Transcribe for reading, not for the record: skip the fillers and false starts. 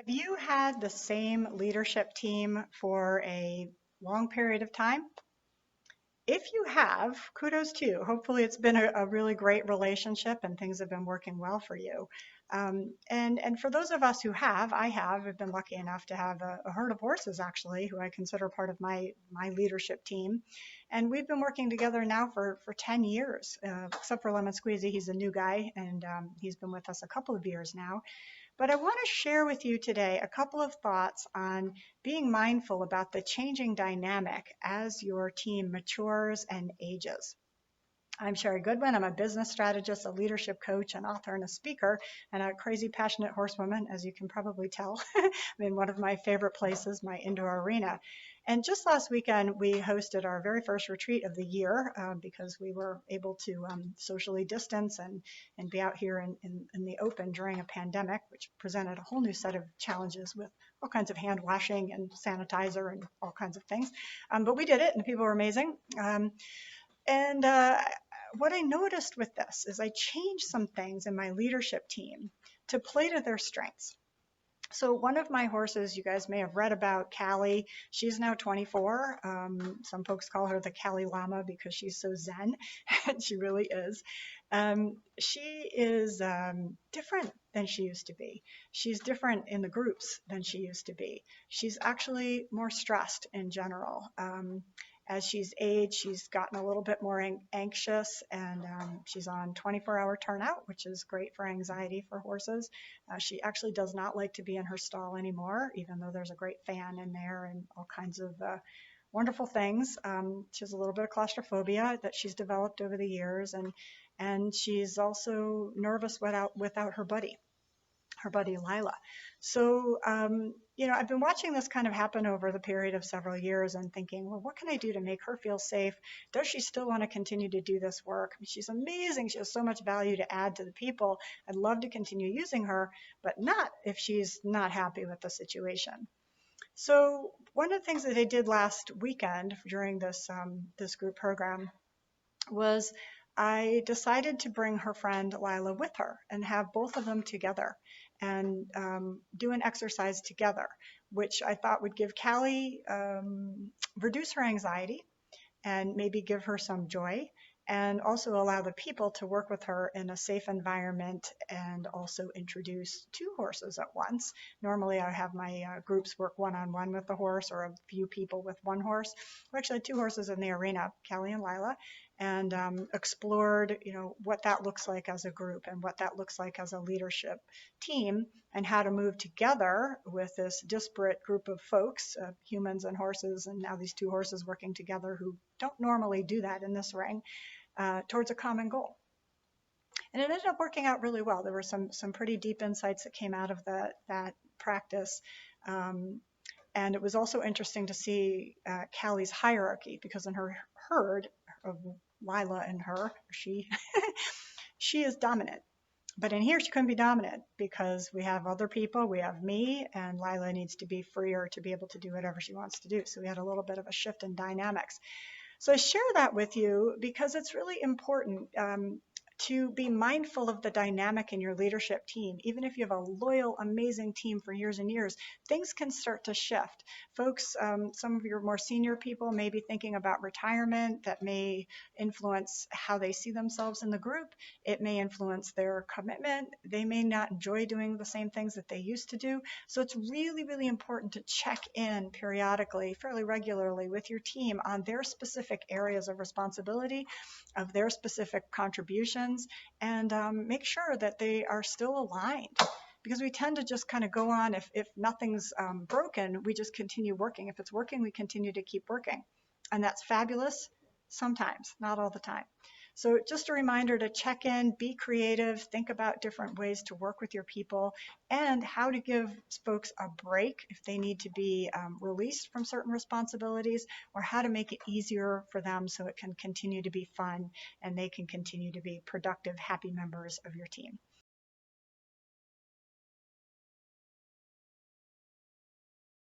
Have you had the same leadership team for a long period of time? If you have, kudos to you. Hopefully, it's been a really great relationship and things have been working well for you. And for those of us who have, I've been lucky enough to have a herd of horses actually, who I consider part of my leadership team. And we've been working together now for 10 years, except for Lemon Squeezy. He's a new guy and he's been with us a couple of years now. But I want to share with you today a couple of thoughts on being mindful about the changing dynamic as your team matures and ages. I'm Sherry Goodwin. I'm a business strategist, a leadership coach, an author, and a speaker, and a crazy passionate horsewoman, as you can probably tell. I'm in one of my favorite places, my indoor arena. And just last weekend, we hosted our very first retreat of the year because we were able to socially distance and be out here in the open during a pandemic, which presented a whole new set of challenges with all kinds of hand washing and sanitizer and all kinds of things. But we did it, and people were amazing. And what I noticed with this is I changed some things in my leadership team to play to their strengths. So one of my horses, you guys may have read about, Callie. She's now 24. Some folks call her the Callie Llama because she's so zen, and she really is. She is different than she used to be. She's different in the groups than she used to be. She's actually more stressed in general. As she's aged, she's gotten a little bit more anxious, and she's on 24-hour turnout, which is great for anxiety for horses. She actually does not like to be in her stall anymore, even though there's a great fan in there and all kinds of wonderful things. She has a little bit of claustrophobia that she's developed over the years, and she's also nervous without her buddy Lila. So, I've been watching this kind of happen over the period of several years and thinking, well, what can I do to make her feel safe? Does she still want to continue to do this work? I mean, she's amazing. She has so much value to add to the people. I'd love to continue using her, but not if she's not happy with the situation. So one of the things that I did last weekend during this group program was I decided to bring her friend Lila with her and have both of them together and do an exercise together, which I thought would give Callie, reduce her anxiety and maybe give her some joy, and also allow the people to work with her in a safe environment and also introduce two horses at once. Normally I have my groups work one-on-one with the horse or a few people with one horse. We actually had two horses in the arena, Callie and Lila, and explored, what that looks like as a group and what that looks like as a leadership team, and how to move together with this disparate group of folks, humans and horses, and now these two horses working together who don't normally do that in this ring, towards a common goal. And it ended up working out really well. There were some pretty deep insights that came out of that practice. And it was also interesting to see Callie's hierarchy, because in her herd of Lila and she she is dominant. But in here, she couldn't be dominant because we have other people, we have me, and Lila needs to be freer to be able to do whatever she wants to do. So we had a little bit of a shift in dynamics. So I share that with you because it's really important to be mindful of the dynamic in your leadership team. Even if you have a loyal, amazing team for years and years, things can start to shift. Folks, some of your more senior people may be thinking about retirement. That may influence how they see themselves in the group. It may influence their commitment. They may not enjoy doing the same things that they used to do. So it's really, really important to check in periodically, fairly regularly, with your team on their specific areas of responsibility, of their specific contributions, and make sure that they are still aligned, because we tend to just kind of go on. If nothing's broken, we just continue working. If it's working, we continue to keep working, and that's fabulous sometimes, not all the time. So just a reminder to check in, be creative, think about different ways to work with your people, and how to give folks a break if they need to be released from certain responsibilities, or how to make it easier for them so it can continue to be fun and they can continue to be productive, happy members of your team.